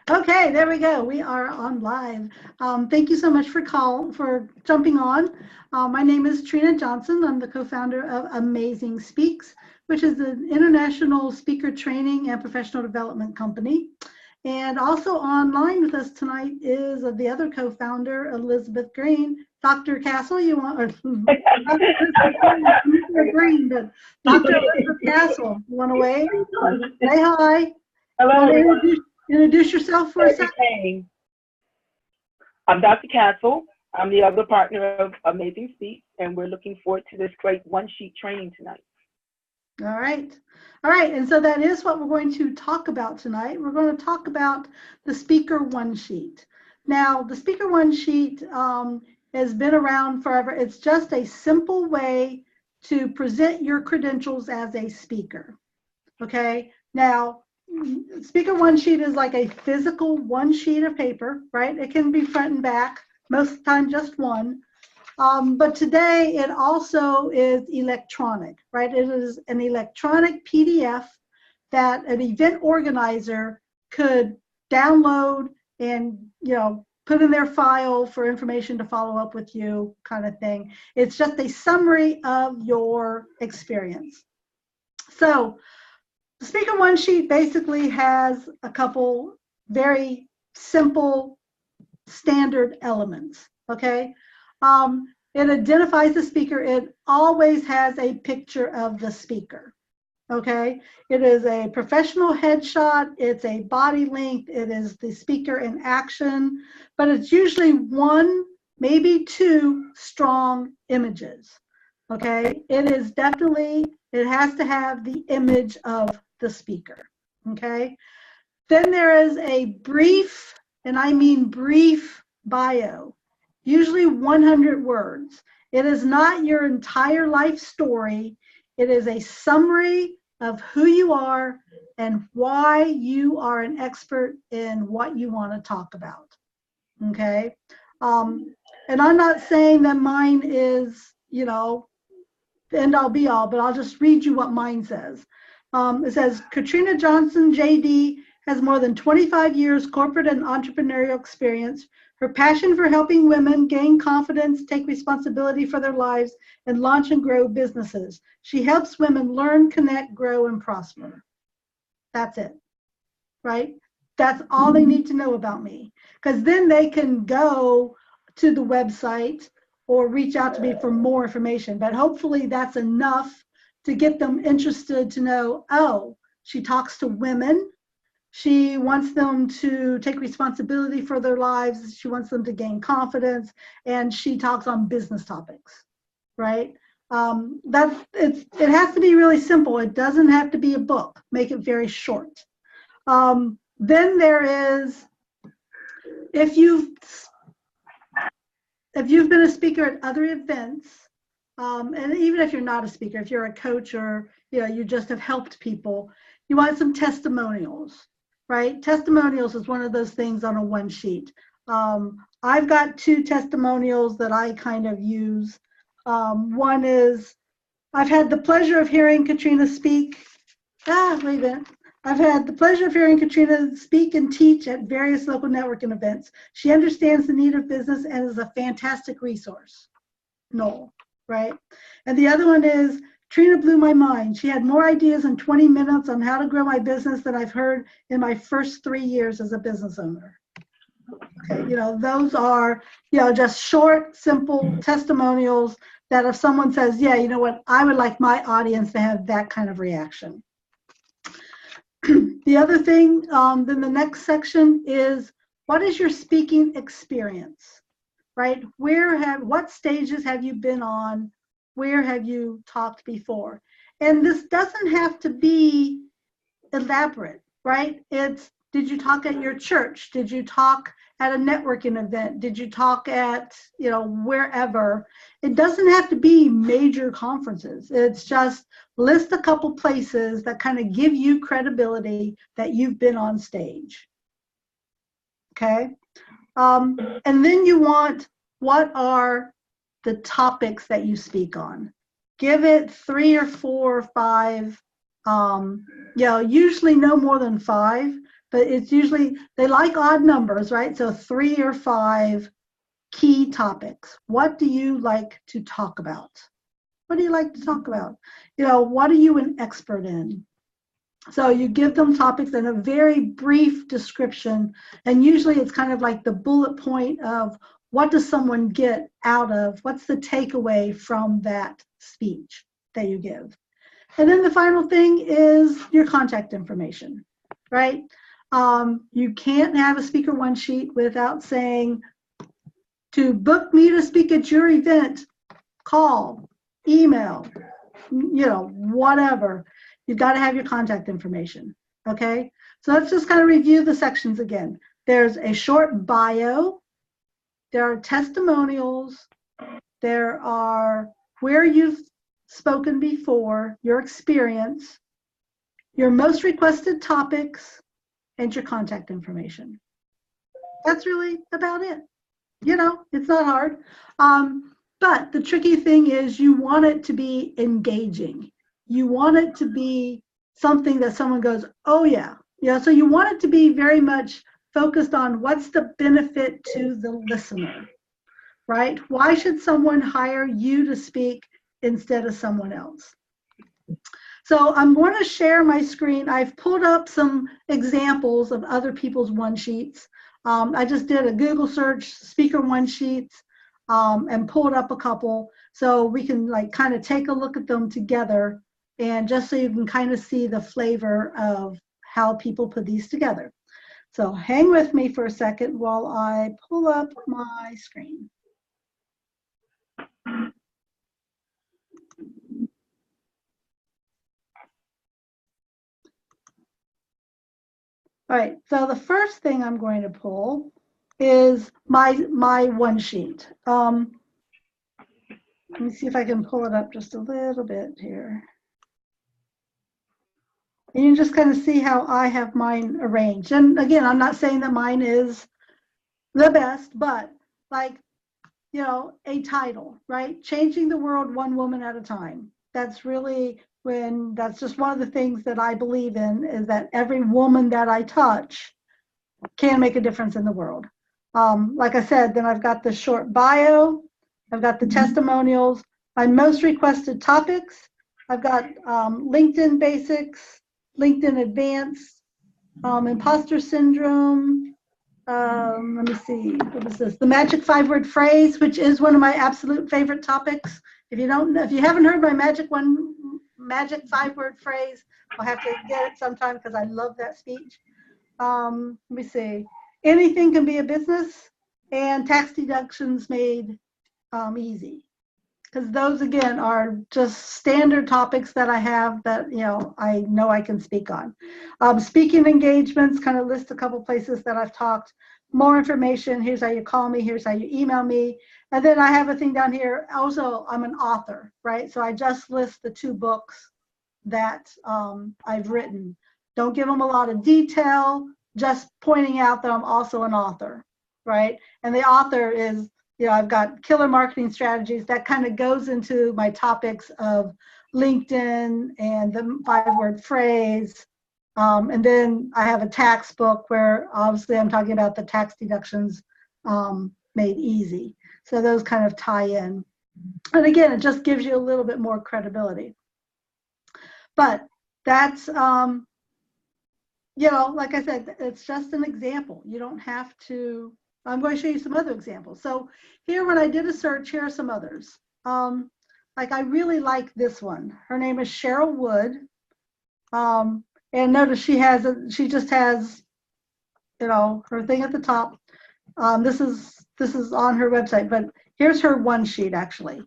Okay, there we go. We are on live. Thank you so much for jumping on. My name is Trina Johnson. I'm the co-founder of Amazing Speaks, which is an international speaker training and professional development company. And also online with us tonight is the other co-founder, Elizabeth Green. Dr. Castle, you want, or Dr. Green, but Dr. Elizabeth Castle, you want to wave? Say hi. Hello. Introduce yourself for a second. I'm Dr. Castle. I'm the other partner of Amazing Speaks, and we're looking forward to this great one-sheet training tonight. All right. All right. And so that is what we're going to talk about tonight. We're going to talk about the Speaker One Sheet. Now, the Speaker One Sheet has been around forever. It's just a simple way to present your credentials as a speaker. Okay. Now, Speaker One Sheet is like a physical one sheet of paper, right? It can be front and back, most of the time just one. But today it also is electronic, right? It is an electronic PDF that an event organizer could download and, put in their file for information to follow up with you, kind of thing. It's just a summary of your experience. So the Speaker One Sheet basically has a couple very simple standard elements, okay? It identifies the speaker. It always has a picture of the speaker, okay? It is a professional headshot. It's a body length. It is the speaker in action, but it's usually one, maybe two strong images, okay? It is definitely, it has to have the image of the speaker, okay? Then there is a brief, and I mean brief, bio, usually 100 words. It is not your entire life story. It is a summary of who you are and why you are an expert in what you want to talk about, okay? And I'm not saying that mine is, the end all be all, but I'll just read you what mine says. It says, Trina Johnson, JD, has more than 25 years corporate and entrepreneurial experience. Her passion for helping women gain confidence, take responsibility for their lives, and launch and grow businesses. She helps women learn, connect, grow, and prosper. That's it, right? That's all they need to know about me, because then they can go to the website or reach out to me for more information. But hopefully that's enough to get them interested to know, oh, she talks to women. She wants them to take responsibility for their lives. She wants them to gain confidence, and she talks on business topics, right? It has to be really simple. It doesn't have to be a book. Make it very short. Then there is, if you've been a speaker at other events, and even if you're not a speaker, if you're a coach or you just have helped people, you want some testimonials, right? Testimonials is one of those things on a one sheet. I've got two testimonials that I kind of use. One is, I've had the pleasure of hearing Katrina speak. I've had the pleasure of hearing Katrina speak and teach at various local networking events. She understands the need of business and is a fantastic resource. Noel, right? And the other one is, Trina blew my mind. She had more ideas in 20 minutes on how to grow my business than I've heard in my first 3 years as a business owner. Okay, those are, just short, simple testimonials that if someone says, yeah, you know what, I would like my audience to have that kind of reaction. The other thing, then the next section is, what is your speaking experience, right? What stages have you been on? Where have you talked before? And this doesn't have to be elaborate, right? It's, did you talk at your church? Did you talk at a networking event? Did you talk at, wherever? It doesn't have to be major conferences. It's just list a couple places that kind of give you credibility that you've been on stage, okay? And then you want, what are the topics that you speak on? Give it 3 or 4 or 5 Usually no more than 5, but it's usually, they like odd numbers, right? So 3 or 5 key topics. What do you like to talk about? What do you like to talk about? What are you an expert in? So you give them topics and a very brief description, and usually it's kind of like the bullet point of what does someone get out of, what's the takeaway from that speech that you give. And then the final thing is your contact information, right? You can't have a speaker one sheet without saying, to book me to speak at your event, call, email, whatever. You've got to have your contact information, okay? So let's just kind of review the sections again. There's a short bio, there are testimonials, there are where you've spoken before, your experience, your most requested topics, and your contact information. That's really about it. It's not hard. But the tricky thing is you want it to be engaging. You want it to be something that someone goes, oh yeah. So you want it to be very much focused on what's the benefit to the listener, right? Why should someone hire you to speak instead of someone else? So I'm going to share my screen. I've pulled up some examples of other people's one sheets. I just did a Google search, speaker one sheets, and pulled up a couple so we can kind of take a look at them together, and just so you can kind of see the flavor of how people put these together. So hang with me for a second while I pull up my screen. All right, so the first thing I'm going to pull is my one sheet. Let me see if I can pull it up just a little bit here. And you can just kind of see how I have mine arranged. And again, I'm not saying that mine is the best, but a title, right? Changing the world one woman at a time. That's just one of the things that I believe in, is that every woman that I touch can make a difference in the world. Like I said, then I've got the short bio, I've got the testimonials, my most requested topics, I've got LinkedIn basics, LinkedIn advanced, imposter syndrome. Let me see, what is this? The magic 5-word phrase, which is one of my absolute favorite topics. If you haven't heard my magic 5-word phrase, I'll have to get it sometime because I love that speech. Let me see. Anything can be a business, and tax deductions made easy. Because those, again, are just standard topics that I have that, I know I can speak on. Speaking engagements, kind of list a couple places that I've talked. More information, here's how you call me, here's how you email me. And then I have a thing down here. Also, I'm an author, right? So I just list the 2 books that I've written. Don't give them a lot of detail, just pointing out that I'm also an author, right? And the author is, I've got killer marketing strategies that kind of goes into my topics of LinkedIn and the 5-word phrase. And then I have a tax book where obviously I'm talking about the tax deductions made easy. So those kind of tie in. And again, it just gives you a little bit more credibility. But that's, like I said, it's just an example. You don't have to. I'm going to show you some other examples. So here, when I did a search, here are some others. I really like this one. Her name is Cheryl Wood. And notice she just has, her thing at the top. This is on her website, but here's her one sheet actually.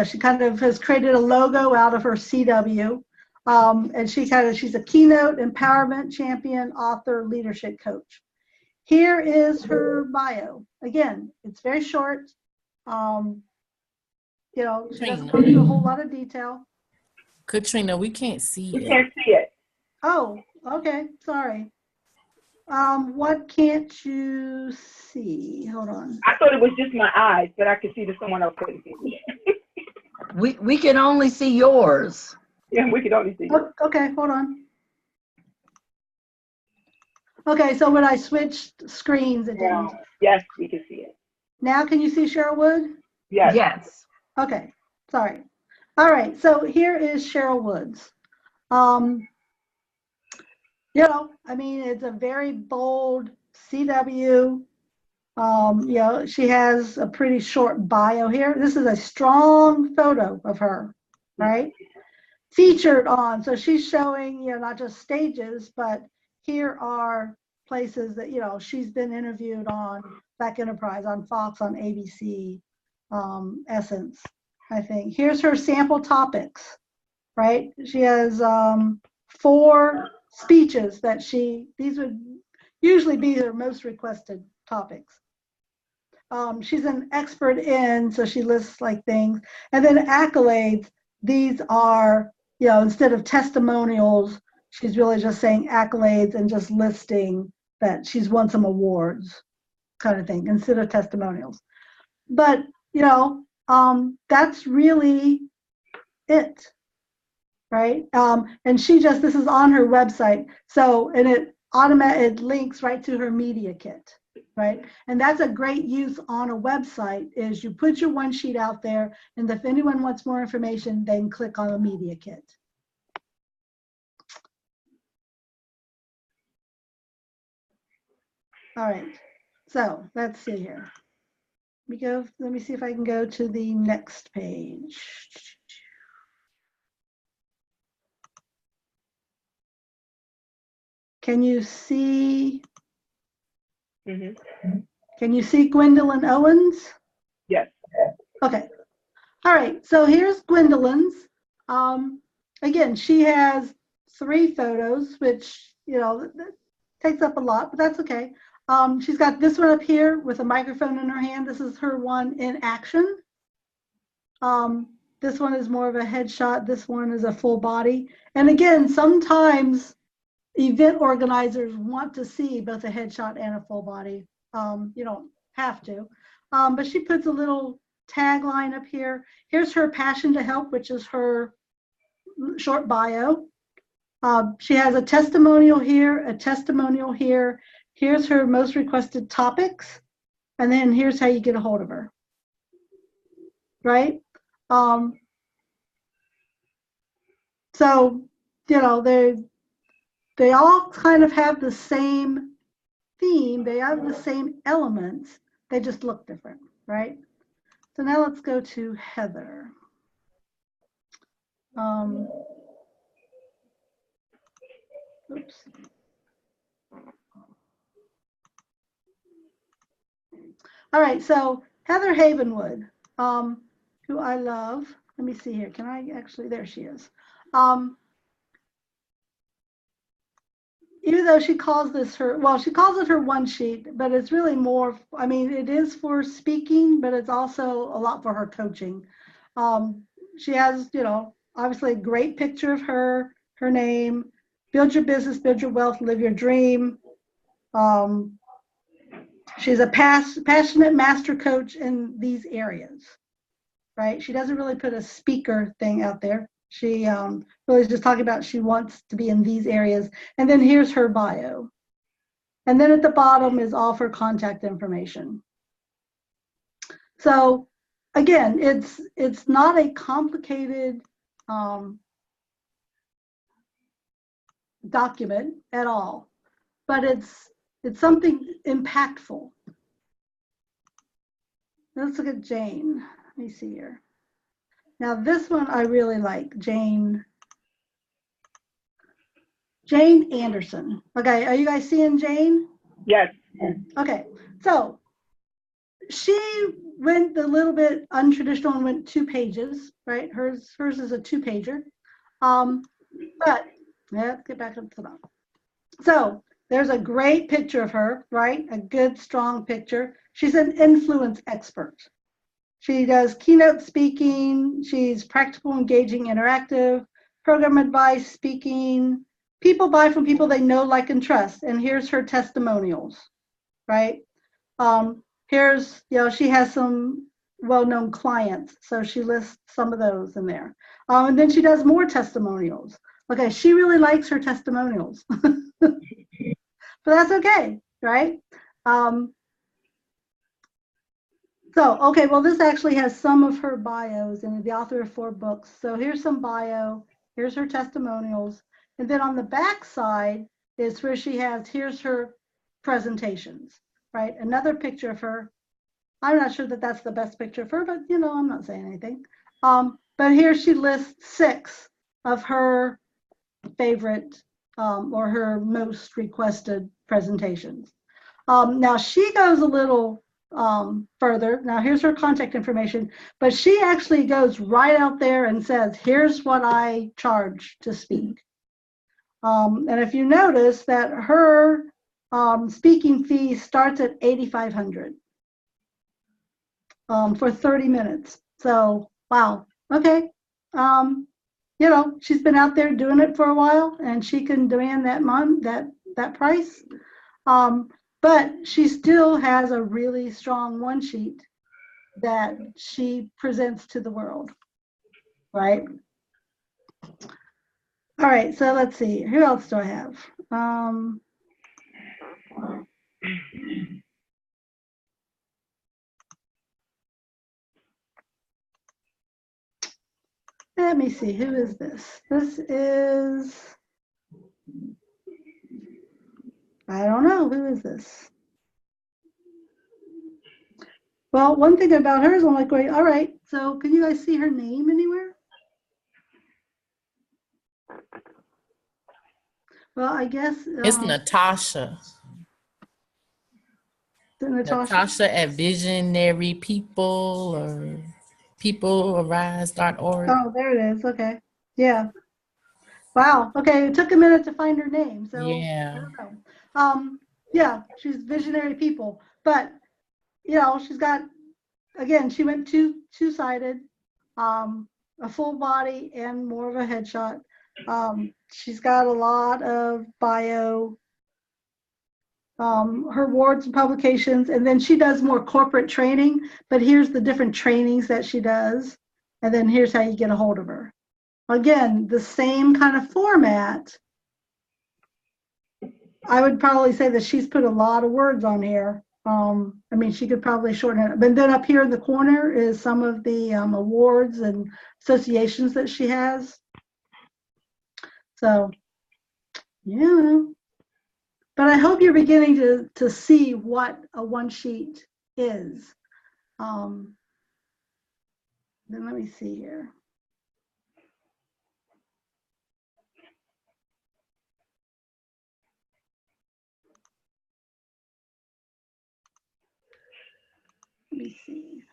She kind of has created a logo out of her CW. And she's a keynote, empowerment champion, author, leadership coach. Here is her bio. Again, it's very short. She doesn't go into a whole lot of detail. Katrina, we can't see it. We can't see it. Oh, okay. Sorry. What can't you see? Hold on. I thought it was just my eyes, but I could see that someone else couldn't see it. We can only see yours. Yeah, we could only see you. Okay, hold on. Okay, so when I switched screens, it didn't. Yes, we can see it. Now can you see Cheryl Wood? Yes. Yes. Okay, sorry. All right, so here is Cheryl Woods. You know, I mean, it's a very bold CW. You know, she has a pretty short bio here. This is a strong photo of her, right? Featured on, so she's showing, you know, not just stages, but here are places that, you know, she's been interviewed on Black Enterprise, on Fox, on ABC, Essence, I think. Here's her sample topics, right? She has 4 speeches that these would usually be her most requested topics. She's an expert in, so she lists like things. And then accolades, these are, you know, instead of testimonials, she's really just saying accolades and just listing that she's won some awards kind of thing, instead of testimonials. But, you know, that's really it, right? And she just, this is on her website. So, and it links right to her media kit, right? And that's a great use on a website, is you put your one sheet out there, and if anyone wants more information, they can click on a media kit. All right, so let's see here. Let me see if I can go to the next page. Can you see? Can you see Gwendolyn Owens? Yes. Okay. All right. So here's Gwendolyn's. Again, she has 3 photos, which, you know, takes up a lot, but that's okay. She's got this one up here with a microphone in her hand. This is her one in action. This one is more of a headshot. This one is a full body. And again, sometimes event organizers want to see both a headshot and a full body. You don't have to, but she puts a little tagline up here. Here's her passion to help, which is her short bio. She has a testimonial here, a testimonial here. Here's her most requested topics. And then here's how you get a hold of her, right? So, you know, they all kind of have the same theme. They have the same elements. They just look different, right? So now let's go to Heather. Oops. All right, so Heather Havenwood, who I love. Let me see here. Can I actually, there she is. Even though she calls this her, well, she calls it her one sheet, but it's really more, I mean, it is for speaking, but it's also a lot for her coaching. She has, you know, obviously a great picture of her name, build your business, build your wealth, live your dream. She's a passionate master coach in these areas, right? She doesn't really put a speaker thing out there. She really is just talking about she wants to be in these areas. And then here's her bio. And then at the bottom is all of her contact information. So again, it's not a complicated document at all, but it's something impactful. Let's look at Jane. Let me see here. Now this one I really like, Jane Anderson. Okay, are you guys seeing Jane? Yes. Okay, so she went a little bit untraditional and went 2 pages, right? Hers is a 2-pager. But let's get back up to the bottom. So there's a great picture of her, right? A good, strong picture. She's an influence expert. She does keynote speaking. She's practical, engaging, interactive, program advice, speaking. People buy from people they know, like, and trust. And here's her testimonials, right? Here's, you know, she has some well-known clients. So she lists some of those in there. And then she does more testimonials. Okay, she really likes her testimonials, but that's okay, right? Okay, well, this actually has some of her bios and the author of 4 books. So here's some bio, here's her testimonials. And then on the back side is where she has, here's her presentations, right? Another picture of her. I'm not sure that that's the best picture of her, but I'm not saying anything. But here she lists 6 of her favorite or her most requested presentations. Now she goes a little further. Now here's her contact information, but she actually goes right out there and says, here's what I charge to speak. And if you notice that her speaking fee starts at $8,500 for 30 minutes. So, wow. Okay. She's been out there doing it for a while and she can demand that price. But she still has a really strong one sheet that she presents to the world, right? All right, so let's see. Who else do I have? Let me see. Who is this? This is, I don't know. Who is this? Well, one thing about her is I'm like, wait, all right, so can you guys see her name anywhere? Well, I guess It's Natasha. Natasha at Visionary People or peoplearise.org. Oh, there it is. Okay. Yeah. Wow. Okay. It took a minute to find her name. So yeah. I don't know. Yeah, she's Visionary People. But she's got, again, she went two-sided, a full body and more of a headshot. She's got a lot of bio, her awards and publications, and then she does more corporate training, but here's the different trainings that she does. And then here's how you get a hold of her. Again, the same kind of format. I would probably say that she's put a lot of words on here. I mean, she could probably shorten it. But then up here in the corner is some of the awards and associations that she has. So, yeah. But I hope you're beginning to see what a one sheet is. Then let me see here. Let me see.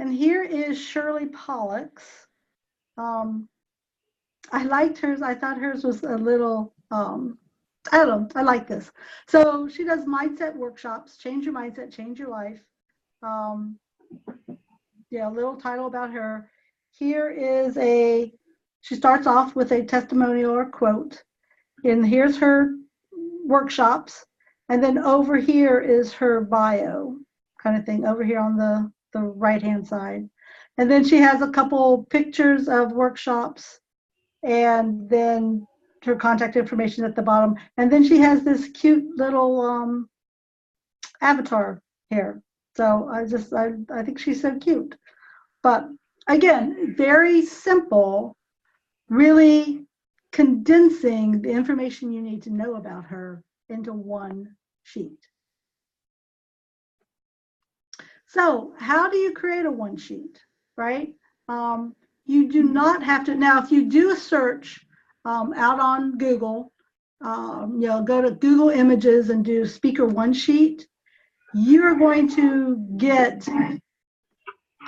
And here is Shirley Pollock's. I liked hers. I thought hers was a little, I don't know, I like this. So she does mindset workshops, change your mindset, change your life. Yeah, a little title about her. Here is she starts off with a testimonial or quote. And here's her workshops. And then over here is her bio kind of thing, over here on the right-hand side. And then she has a couple pictures of workshops and then her contact information at the bottom. And then she has this cute little avatar here. So I think she's so cute. But again, very simple, really condensing the information you need to know about her into one sheet. So how do you create a one sheet, right? You do not have to. Now, if you do a search out on Google, go to Google Images and do speaker one sheet, you're going to get,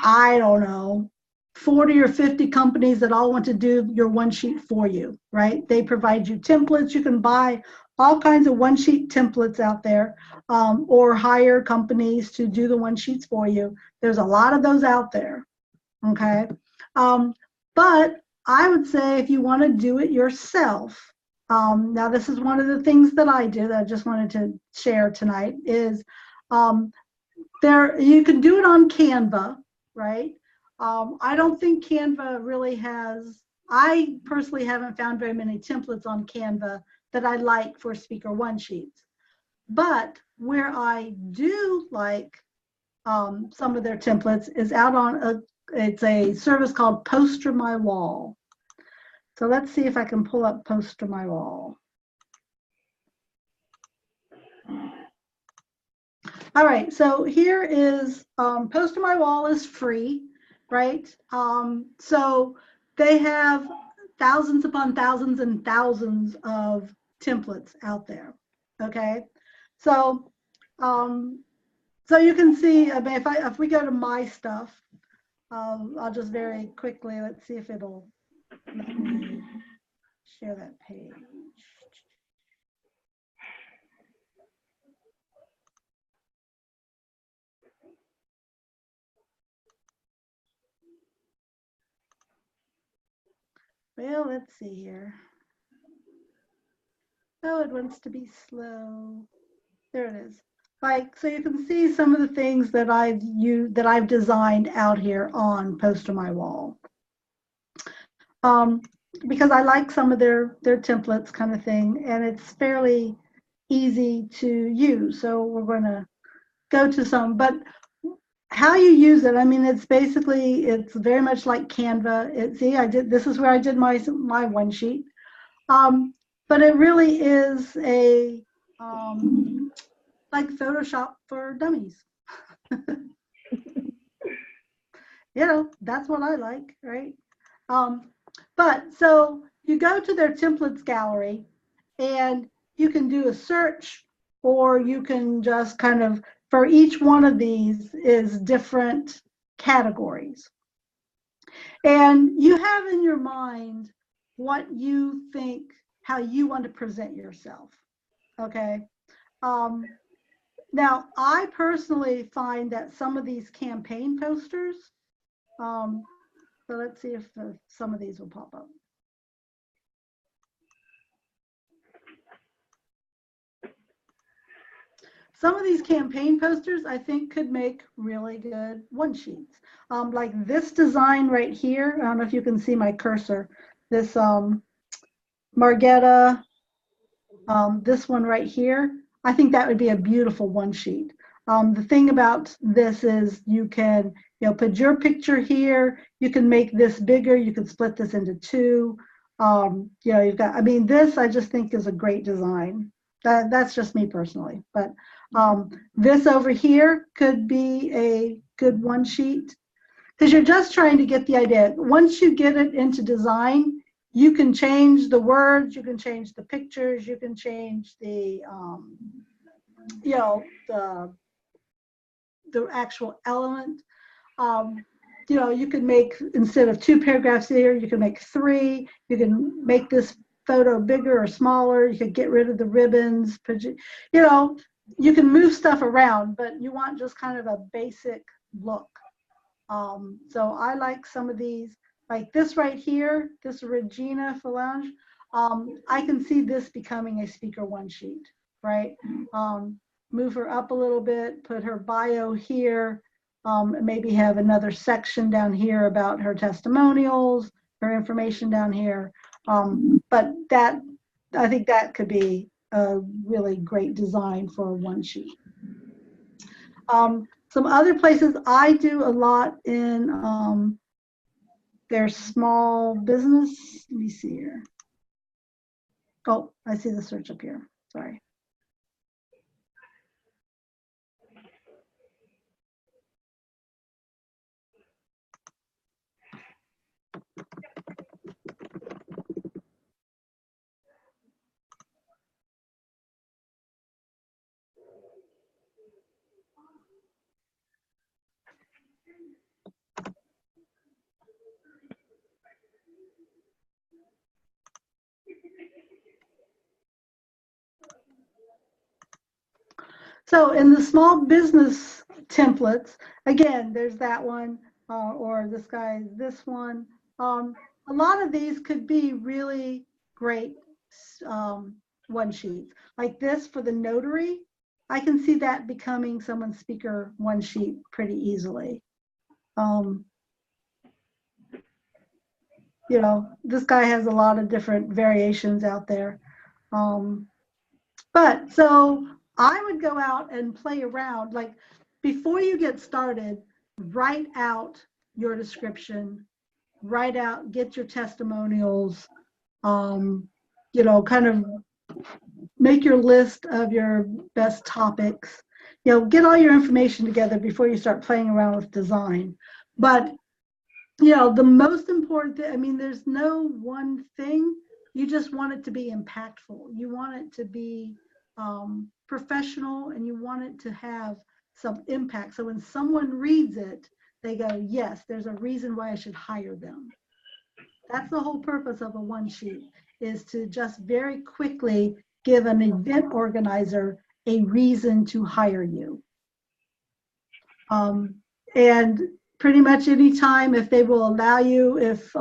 I don't know, 40 or 50 companies that all want to do your one sheet for you, right? They provide you templates. You can buy all kinds of one sheet templates out there, or hire companies to do the one sheets for you. There's a lot of those out there, okay? But I would say if you want to do it yourself, Now, this is one of the things that I do that I just wanted to share tonight is you can do it on Canva, right? I don't think Canva really has, I personally haven't found very many templates on Canva that I like for speaker one sheets. But where I do like some of their templates is out on it's a service called Poster My Wall. So let's see if I can pull up Poster My Wall. All right, so here is Poster My Wall is free, right? So they have thousands upon thousands and thousands of templates out there. Okay, so so you can see. I mean, if we go to my stuff, I'll just very quickly, let's see if it'll let me share that page. Well, let's see here. Oh, it wants to be slow. There it is. Like, so you can see some of the things that I've designed out here on Poster My Wall. Because I like some of their templates kind of thing, and it's fairly easy to use. So we're going to go to some, but how you use it, I mean, it's very much like Canva. This is where I did my one sheet. But it really is a like Photoshop for dummies. That's what I like, right? But so you go to their templates gallery and you can do a search, or you can just kind of, for each one of these is different categories. And you have in your mind what you think, how you want to present yourself, okay? Now, I personally find that some of these campaign posters, so let's see if some of these will pop up. Some of these campaign posters, I think, could make really good one sheets. Like this design right here, I don't know if you can see my cursor, this Margetta, this one right here, I think that would be a beautiful one sheet. The thing about this is you can, put your picture here, you can make this bigger, you can split this into two. You've got, I mean, this I just think is a great design. That's just me personally, but this over here could be a good one sheet because you're just trying to get the idea. Once you get it into design, you can change the words, you can change the pictures, you can change the the actual element. You can make, instead of 2 paragraphs here, you can make 3. You can make this photo bigger or smaller. You can get rid of the ribbons. You can move stuff around, but you want just kind of a basic look. So I like some of these, like this right here, this Regina Falange. I can see this becoming a speaker one sheet, right? Move her up a little bit, put her bio here, maybe have another section down here about her testimonials, her information down here. But I think that could be a really great design for a one sheet. Some other places I do a lot in their small business. Let me see here. Oh, I see the search up here. Sorry. So in the small business templates, again, there's that one, or this guy, this one. A lot of these could be really great one sheets. Like this for the notary, I can see that becoming someone's speaker one sheet pretty easily. You know, this guy has a lot of different variations out there. But so I would go out and play around. Like before you get started, write out your description, get your testimonials, you know, kind of make your list of your best topics. You know, get all your information together before you start playing around with design. But, you know, the most important thing, I mean, there's no one thing. You just want it to be impactful. You want it to be professional, and you want it to have some impact. So when someone reads it, they go, yes, there's a reason why I should hire them. That's the whole purpose of a one sheet, is to just very quickly give an event organizer a reason to hire you. And pretty much any time, if they will allow you, if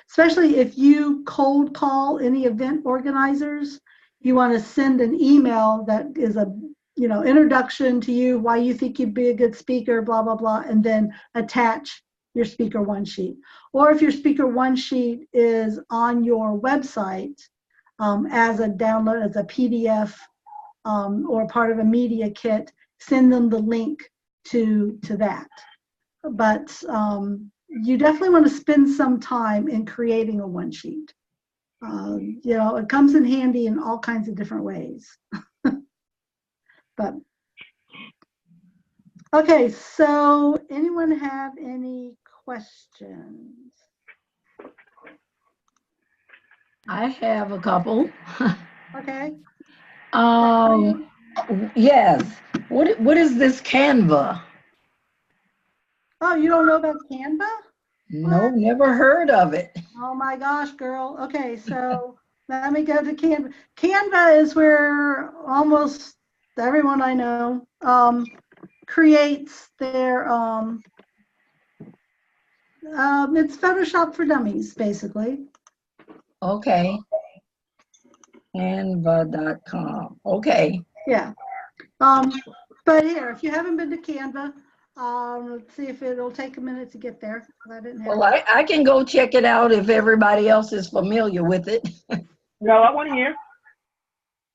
especially if you cold call any event organizers, you want to send an email that is a, you know, introduction to you, why you think you'd be a good speaker, blah, blah, blah, and then attach your speaker one sheet. Or if your speaker one sheet is on your website as a download, as a PDF or part of a media kit, send them the link to that. But you definitely want to spend some time in creating a one sheet. You know, it comes in handy in all kinds of different ways. But okay, so anyone have any questions? I have a couple. Okay. Yes. What is this Canva? Oh, you don't know about Canva? No, never heard of it. Oh my gosh, girl. Okay, so let me go to Canva. Canva is where almost everyone I know creates their it's Photoshop for Dummies, basically. Okay. Canva.com. Okay. Yeah. But here, if you haven't been to Canva, let's see if it'll take a minute to get there. I didn't have Well, I can go check it out if everybody else is familiar with it. No, I want to hear.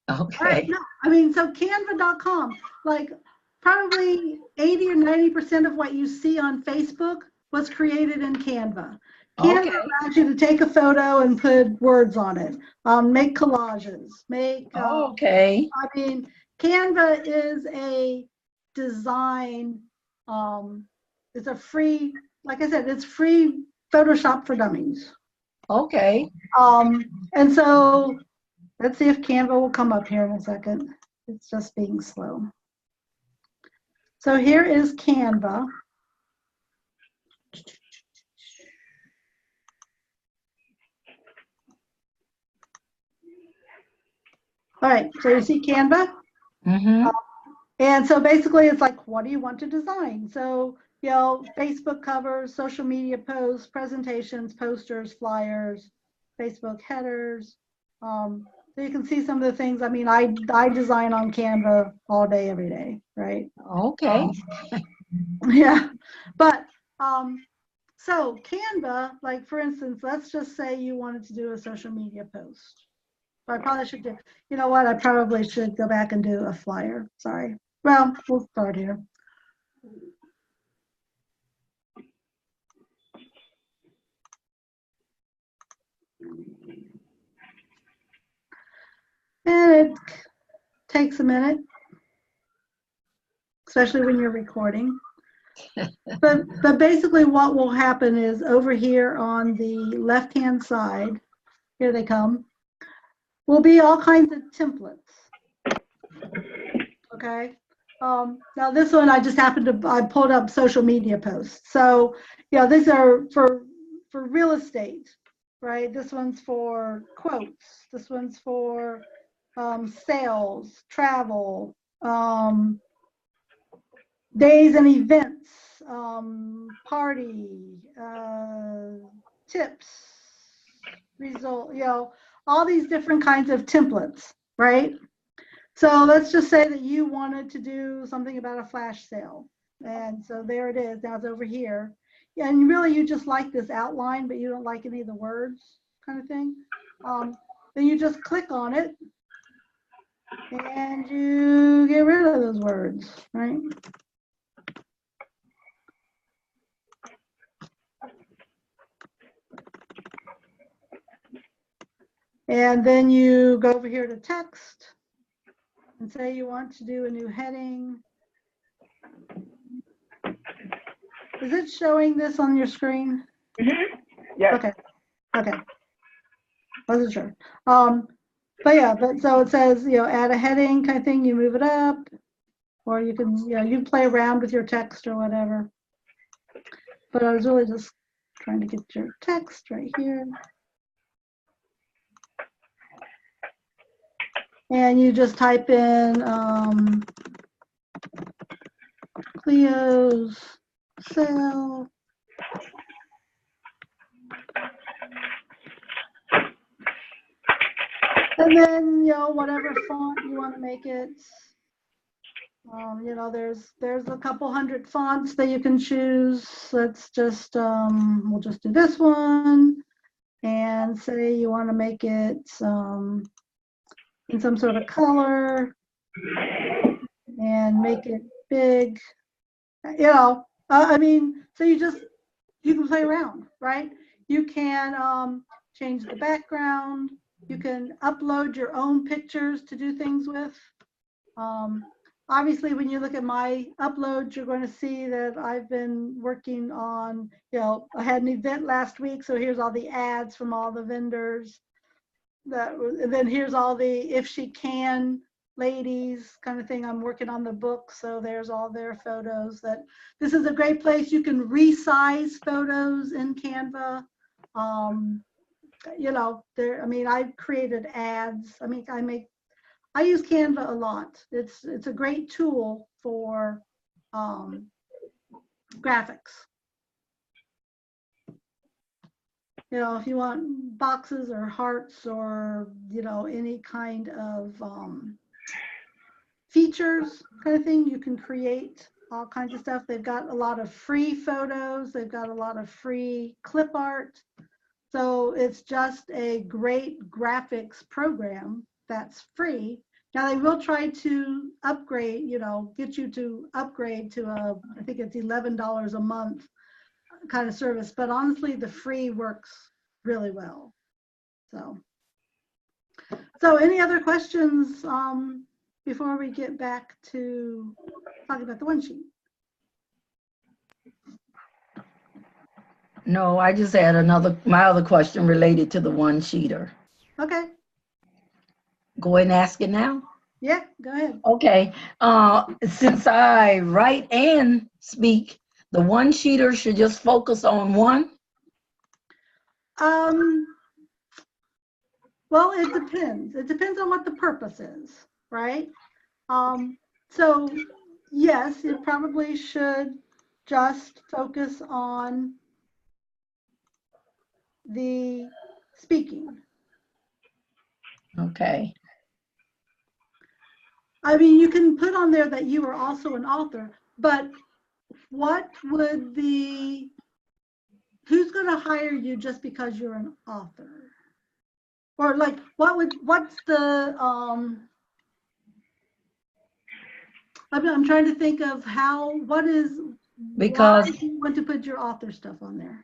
Okay. All right, no, I mean, so canva.com, like probably 80 or 90% of what you see on Facebook was created in Canva. Canva allows you to take a photo and put words on it, make collages, make, Okay. I mean, Canva is a design, it's a free, like I said, it's free Photoshop for Dummies. Okay. And so let's see if Canva will come up here in a second. It's just being slow. So here is Canva. All right, so you see Canva? Mm-hmm. And so basically it's like, what do you want to design? So, you know, Facebook covers, social media posts, presentations, posters, flyers, Facebook headers. So you can see some of the things. I mean, I design on Canva all day, every day, right? Okay. Yeah, but so Canva, like for instance, let's just say you wanted to do a social media post. So I probably should do, you know what, I probably should go back and do a flyer. Sorry. Well, we'll start here. And it takes a minute, especially when you're recording. But basically what will happen is over here on the left-hand side, here they come, will be all kinds of templates. Okay. Now this one I just happened to, I pulled up social media posts. So, yeah, these are for real estate, right? This one's for quotes. This one's for sales, travel, days and events, party, tips, result, you know, all these different kinds of templates, right? So let's just say that you wanted to do something about a flash sale. And so there it is. Now it's over here. Yeah, and really you just like this outline, but you don't like any of the words kind of thing. Then you just click on it and you get rid of those words, right? And then you go over here to text and say you want to do a new heading. Is it showing this on your screen? Mm-hmm. Yes. Okay. Okay. Wasn't sure. But yeah, so it says, add a heading kind of thing, you move it up, or you can, you play around with your text or whatever. But I was really just trying to get your text right here. And you just type in Cleo's sale. And then, whatever font you want to make it. There's a couple hundred fonts that you can choose. Let's just, we'll just do this one and say you want to make it in some sort of color and make it big. So you can play around, right? You can change the background. You can upload your own pictures to do things with. Obviously, when you look at my uploads, you're going to see that I've been working on, I had an event last week, so here's all the ads from all the vendors. And then here's all the if she can ladies kind of thing. I'm working on the book, so there's all their photos. This is a great place. You can resize photos in Canva. I've created ads. I use Canva a lot. It's a great tool for graphics. If you want boxes or hearts or, any kind of features kind of thing, you can create all kinds of stuff. They've got a lot of free photos. They've got a lot of free clip art. So it's just a great graphics program that's free. Now they will try to upgrade, get you to upgrade to I think it's $11 a month kind of service, but honestly, the free works really well. So any other questions before we get back to talking about the one sheet? No, I just had my other question related to the one sheeter. Okay. Go ahead and ask it now. Yeah, go ahead. Okay. Since I write and speak, the one sheeter should just focus on one? Well, it depends. It depends on what the purpose is, right? So yes, it probably should just focus on the speaking. Okay. You can put on there that you are also an author, but what would who's going to hire you just because you're an author? Or like, what's the, I'm trying to think of why do you want to put your author stuff on there?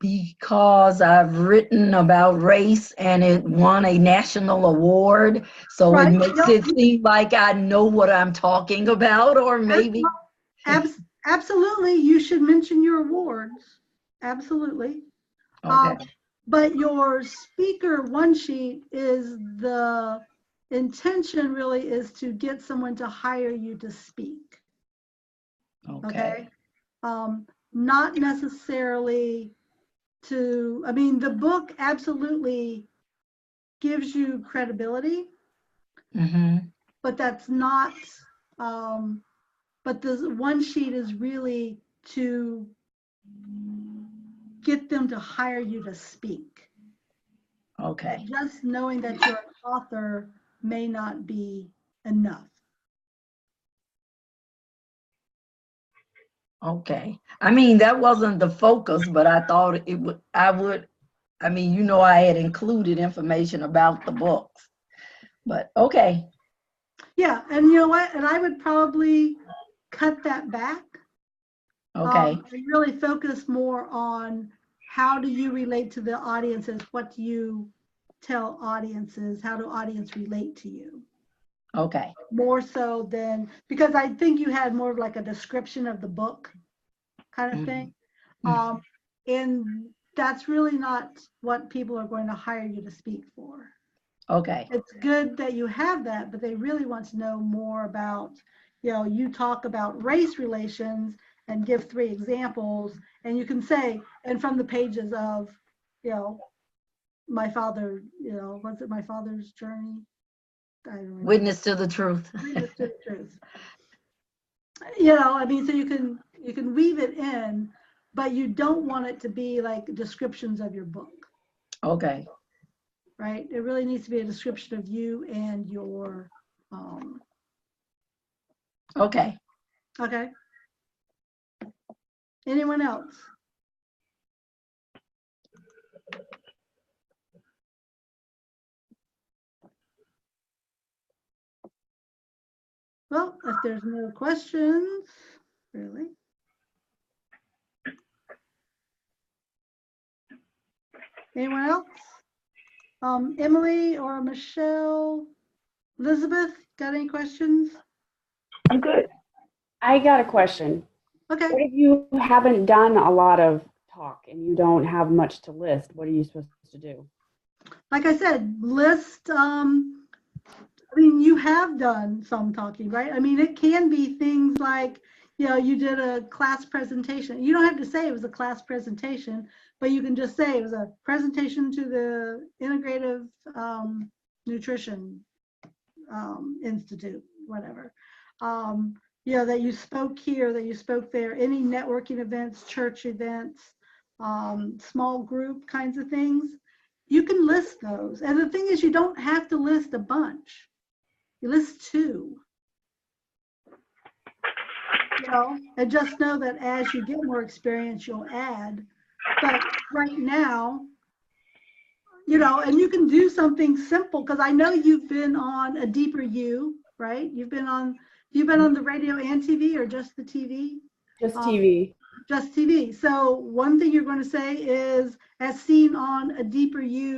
Because I've written about race and it won a national award. So right. It makes it seem like I know what I'm talking about, or maybe. Absolutely, you should mention your awards. Absolutely. Okay. But your speaker one sheet is the intention really is to get someone to hire you to speak. Okay. Not necessarily the book absolutely gives you credibility, but that's not, but the one sheet is really to get them to hire you to speak. Okay. Just knowing that you're an author may not be enough. Okay. I mean, that wasn't the focus, but I thought it would, I mean, you know, I had included information about the books, but okay. Yeah, and you know what? And I would probably cut that back. Okay. And really focus more on how do you relate to the audiences? What do you tell audiences? How do audience relate to you? Okay. More so than, because I think you had more of like a description of the book kind of thing. And that's really not what people are going to hire you to speak for. Okay. It's good that you have that, but they really want to know more about, you know, you talk about race relations and give 3 examples, and you can say, and from the pages of, you know, my father, you know, was it My Father's Journey? I don't remember. Witness to the truth. Witness to the truth. You know, I mean, so you can weave it in, but you don't want it to be like descriptions of your book. Okay. Right? It really needs to be a description of you and your Okay. okay. Anyone else? Well, if there's no questions, really. Anyone else? Emily or Michelle, Elizabeth, got any questions? I'm good. I got a question. Okay. What if you haven't done a lot of talk and you don't have much to list? What are you supposed to do? Like I said, list, I mean, you have done some talking, right? I mean, it can be things like, you know, you did a class presentation. You don't have to say it was a class presentation, but you can just say it was a presentation to the Integrative Nutrition Institute, whatever. You know, that you spoke here, that you spoke there, any networking events, church events, small group kinds of things. You can list those. And the thing is, you don't have to list a bunch. You list 2. You know, and just know that as you get more experience, you'll add. But right now, you know, and you can do something simple, because I know you've been on A Deeper You, right? You've been on the radio and TV, or just the TV? Just TV. Just TV. So one thing you're going to say is, as seen on A Deeper You,